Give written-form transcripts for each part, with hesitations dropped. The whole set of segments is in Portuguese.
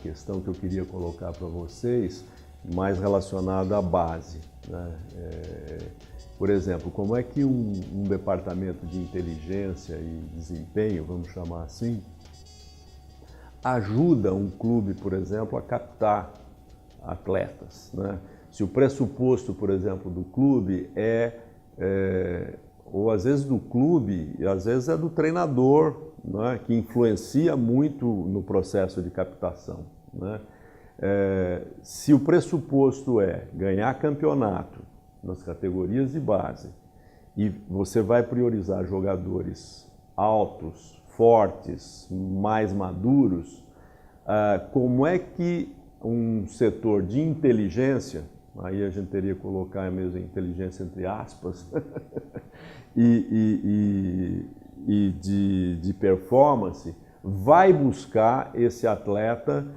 questão que eu queria colocar para vocês, mais relacionada à base, né? Por exemplo, como é que um departamento de inteligência e desempenho, vamos chamar assim, ajuda um clube, por exemplo, a captar atletas, né? Se o pressuposto, por exemplo, do clube ou às vezes do clube, e às vezes é do treinador, né, que influencia muito no processo de captação, né? Se o pressuposto é ganhar campeonato nas categorias de base e você vai priorizar jogadores altos, fortes, mais maduros, como é que um setor de inteligência, aí a gente teria que colocar mesmo inteligência entre aspas, e de performance, vai buscar esse atleta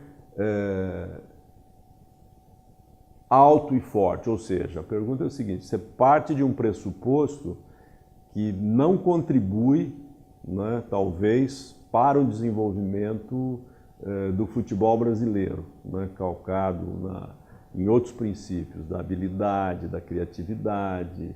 alto e forte? Ou seja, a pergunta é o seguinte: você parte de um pressuposto que não contribui, né, talvez, para o desenvolvimento do futebol brasileiro, né, calcado em outros princípios, da habilidade, da criatividade,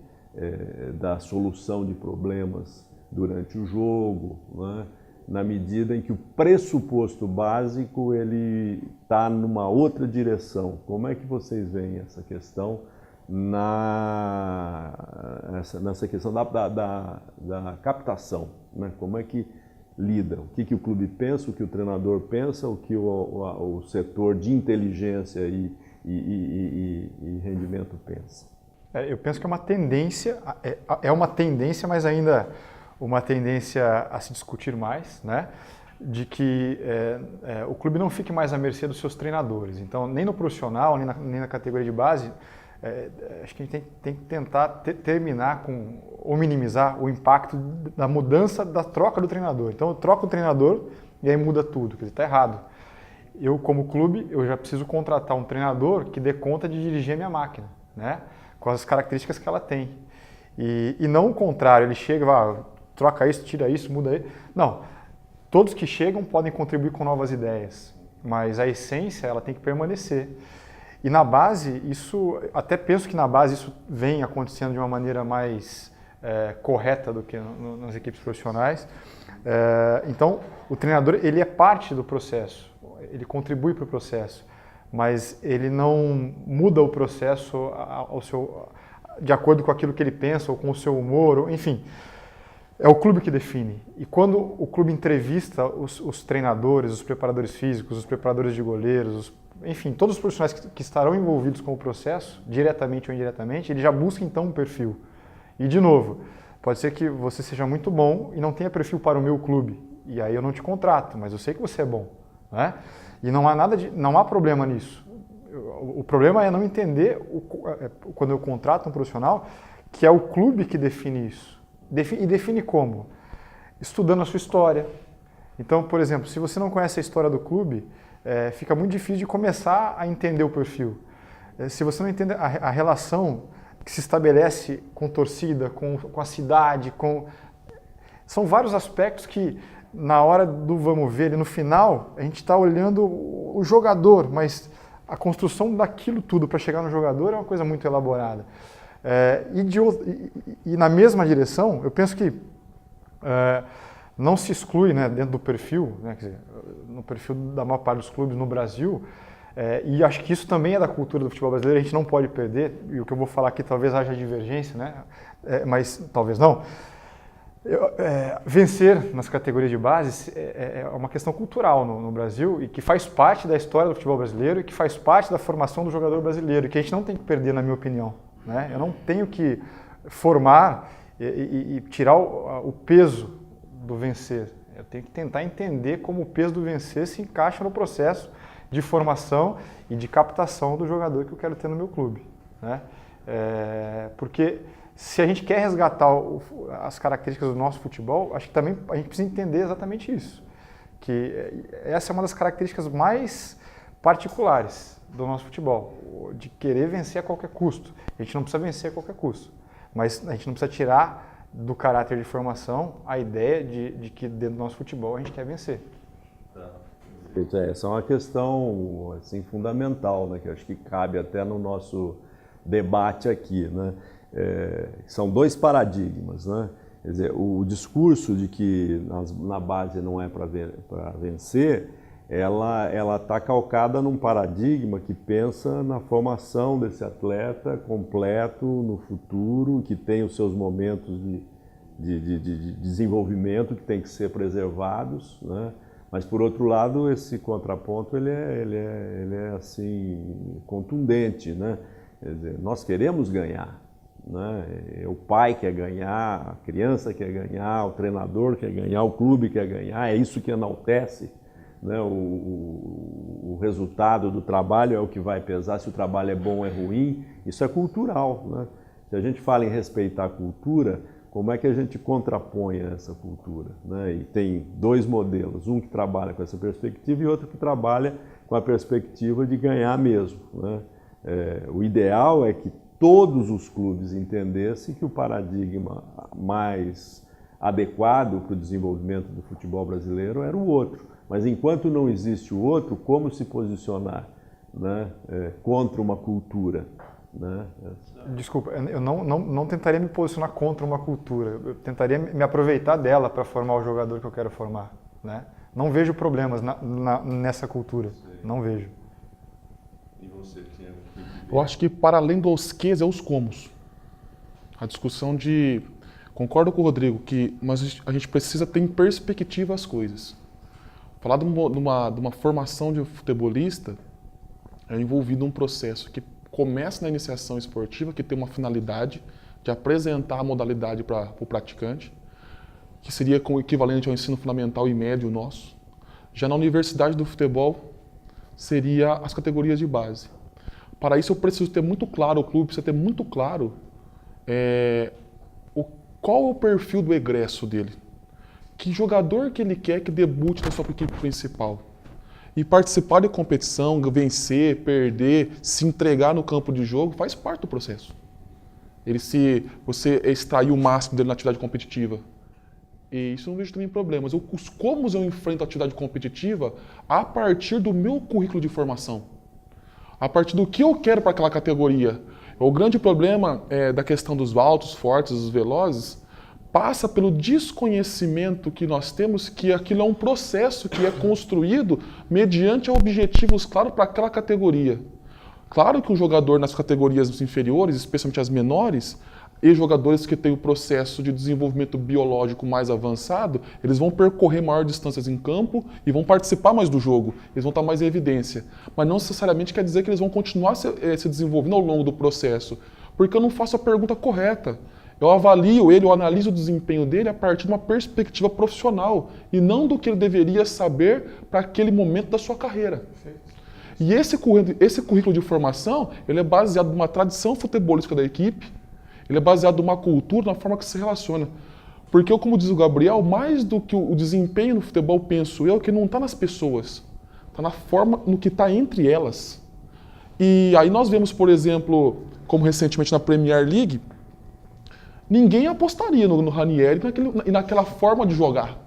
da solução de problemas durante o jogo, né, na medida em que o pressuposto básico ele está numa outra direção. Como é que vocês veem essa questão nessa questão da captação, né? Como é que lida? O que o clube pensa, o que o treinador pensa, o que o setor de inteligência e rendimento pensa? Eu penso que é uma tendência, mas ainda uma tendência a se discutir mais, né? De que o clube não fique mais à mercê dos seus treinadores. Então, nem no profissional, nem na categoria de base, acho que a gente tem que tentar terminar ou minimizar o impacto da mudança, da troca do treinador. Então, eu troco o treinador e aí muda tudo, quer dizer, está errado. Eu, como clube, eu já preciso contratar um treinador que dê conta de dirigir a minha máquina, né? Com as características que ela tem. E não o contrário, ele chega, troca isso, tira isso, muda isso. Não, todos que chegam podem contribuir com novas ideias, mas a essência ela tem que permanecer. E na base, até penso que na base isso vem acontecendo de uma maneira mais correta do que nas equipes profissionais. Então, o treinador ele é parte do processo, ele contribui para o processo, mas ele não muda o processo de acordo com aquilo que ele pensa ou com o seu humor, enfim. É o clube que define. E quando o clube entrevista os treinadores, os preparadores físicos, os preparadores de goleiros, enfim, todos os profissionais que estarão envolvidos com o processo, diretamente ou indiretamente, ele já busca então um perfil. E de novo, pode ser que você seja muito bom e não tenha perfil para o meu clube. E aí eu não te contrato, mas eu sei que você é bom, né? E não há problema nisso. O problema é não entender, quando eu contrato um profissional, que é o clube que define isso. E define como? Estudando a sua história. Então, por exemplo, se você não conhece a história do clube, fica muito difícil de começar a entender o perfil. Se você não entende a relação que se estabelece com torcida, com a cidade, são vários aspectos que, na hora do vamos ver, no final, a gente está olhando o jogador, mas a construção daquilo tudo para chegar no jogador é uma coisa muito elaborada. E na mesma direção, eu penso que não se exclui, né, dentro do perfil, né, quer dizer, no perfil da maior parte dos clubes no Brasil, e acho que isso também é da cultura do futebol brasileiro, a gente não pode perder, e o que eu vou falar aqui talvez haja divergência, né, mas talvez não. Vencer nas categorias de base é uma questão cultural no Brasil e que faz parte da história do futebol brasileiro e que faz parte da formação do jogador brasileiro, e que a gente não tem que perder, na minha opinião. Né? Eu não tenho que formar e tirar o peso do vencer. Eu tenho que tentar entender como o peso do vencer se encaixa no processo de formação e de captação do jogador que eu quero ter no meu clube. Né? Porque se a gente quer resgatar as características do nosso futebol, acho que também a gente precisa entender exatamente isso. Que essa é uma das características mais particulares do nosso futebol, de querer vencer a qualquer custo. A gente não precisa vencer a qualquer custo, mas a gente não precisa tirar do caráter de formação a ideia de que dentro do nosso futebol a gente quer vencer. Essa é uma questão assim, fundamental, né, que acho que cabe até no nosso debate aqui, né? São dois paradigmas, né? Quer dizer, o discurso de que na base não é para vencer, ela está calcada num paradigma que pensa na formação desse atleta completo no futuro, que tem os seus momentos de desenvolvimento que tem que ser preservados, né? Mas, por outro lado, esse contraponto ele é assim, contundente, né? Quer dizer, nós queremos ganhar, né? O pai quer ganhar, a criança quer ganhar, o treinador quer ganhar, o clube quer ganhar, é isso que enaltece, né? O resultado do trabalho é o que vai pesar, se o trabalho é bom ou é ruim, isso é cultural, né? Se a gente fala em respeitar a cultura, como é que a gente contrapõe essa cultura, né? E tem dois modelos, um que trabalha com essa perspectiva e outro que trabalha com a perspectiva de ganhar mesmo, né? O ideal é que todos os clubes entendessem que o paradigma mais adequado para o desenvolvimento do futebol brasileiro era o outro. Mas enquanto não existe o outro, como se posicionar, né, contra uma cultura? Né? Desculpa, eu não tentaria me posicionar contra uma cultura, eu tentaria me aproveitar dela para formar o jogador que eu quero formar, né? Não vejo problemas nessa cultura, não vejo. E você tinha... Eu acho que para além dos quês é os comos. A discussão de... Concordo com o Rodrigo, mas a gente precisa ter em perspectiva as coisas. Falar de uma formação de um futebolista é envolvido um processo que começa na iniciação esportiva, que tem uma finalidade de apresentar a modalidade para o praticante, que seria com o equivalente ao ensino fundamental e médio nosso. Já na universidade do futebol, seria as categorias de base. Para isso eu preciso ter muito claro, o clube precisa ter muito claro qual é o perfil do egresso dele. Que jogador que ele quer que debute na sua equipe principal. E participar de competição, vencer, perder, se entregar no campo de jogo, faz parte do processo. Você extrair o máximo dele na atividade competitiva. E isso eu não vejo também problemas. Como eu enfrento a atividade competitiva a partir do meu currículo de formação. A partir do que eu quero para aquela categoria. O grande problema da questão dos altos, fortes, dos velozes, passa pelo desconhecimento que nós temos que aquilo é um processo que é construído mediante objetivos claros para aquela categoria. Claro que o jogador nas categorias inferiores, especialmente as menores, e jogadores que têm o processo de desenvolvimento biológico mais avançado, eles vão percorrer maior distâncias em campo e vão participar mais do jogo, eles vão estar mais em evidência. Mas não necessariamente quer dizer que eles vão continuar se desenvolvendo ao longo do processo, porque eu não faço a pergunta correta. Eu avalio ele, eu analiso o desempenho dele a partir de uma perspectiva profissional e não do que ele deveria saber para aquele momento da sua carreira. E esse currículo de formação, ele é baseado numa tradição futebolística da equipe, ele é baseado numa cultura, na forma que se relaciona. Porque, como diz o Gabriel, mais do que o desempenho no futebol, penso eu, que não está nas pessoas, está na forma, no que está entre elas. E aí nós vemos, por exemplo, como recentemente na Premier League, ninguém apostaria no Ranieri e naquela forma de jogar.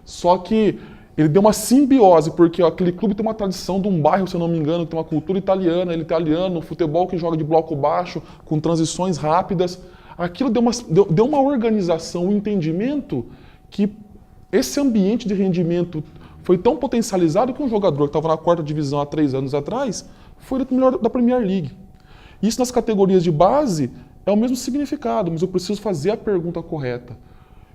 Só que ele deu uma simbiose, porque aquele clube tem uma tradição de um bairro, se eu não me engano, que tem uma cultura italiana, ele é italiano, um futebol que joga de bloco baixo, com transições rápidas. Aquilo deu uma organização, um entendimento que esse ambiente de rendimento foi tão potencializado que um jogador que estava na 4ª divisão há 3 anos atrás foi o melhor da Premier League. Isso nas categorias de base é o mesmo significado, mas eu preciso fazer a pergunta correta.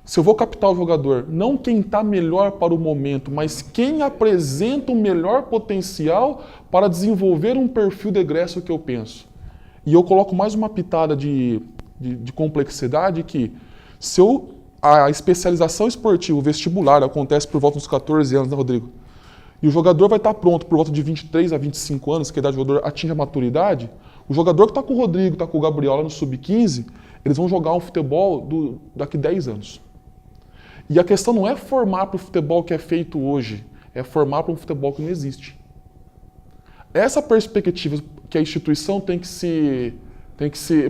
Se eu vou captar o jogador, não quem está melhor para o momento, mas quem apresenta o melhor potencial para desenvolver um perfil de egresso que eu penso. E eu coloco mais uma pitada de complexidade que a especialização esportiva, o vestibular, acontece por volta dos 14 anos, né, Rodrigo? E o jogador vai estar pronto por volta de 23 a 25 anos, que a idade do jogador atinge a maturidade. O jogador que está com o Rodrigo, está com o Gabriel lá no Sub-15, eles vão jogar um futebol daqui 10 anos. E a questão não é formar para o futebol que é feito hoje, é formar para um futebol que não existe. Essa perspectiva que a instituição tem que se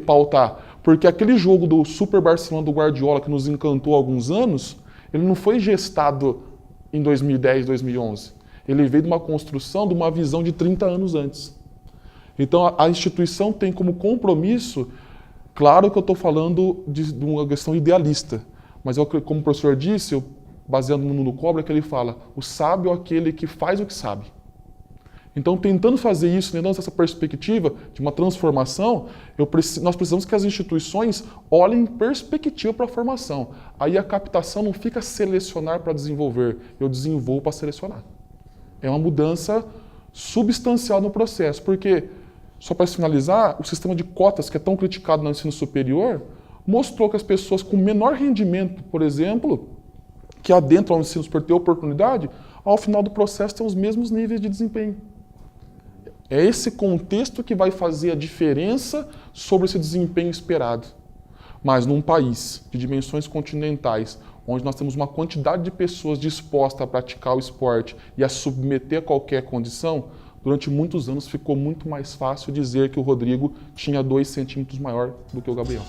pautar, porque aquele jogo do Super Barcelona do Guardiola que nos encantou há alguns anos, ele não foi gestado em 2010, 2011. Ele veio de uma construção, de uma visão de 30 anos antes. Então, a instituição tem como compromisso, claro que eu estou falando de uma questão idealista, mas como o professor disse, baseado no Nuno Cobra, que ele fala, o sábio é aquele que faz o que sabe. Então, tentando fazer isso, tentando essa perspectiva de uma transformação, nós precisamos que as instituições olhem em perspectiva para a formação. Aí a captação não fica selecionar para desenvolver, eu desenvolvo para selecionar. É uma mudança substancial no processo, porque, só para finalizar, o sistema de cotas que é tão criticado no ensino superior mostrou que as pessoas com menor rendimento, por exemplo, que adentram ao ensino superior ter oportunidade, ao final do processo têm os mesmos níveis de desempenho. É esse contexto que vai fazer a diferença sobre esse desempenho esperado. Mas num país de dimensões continentais, onde nós temos uma quantidade de pessoas dispostas a praticar o esporte e a submeter a qualquer condição, durante muitos anos ficou muito mais fácil dizer que o Rodrigo tinha 2 centímetros maior do que o Gabriel.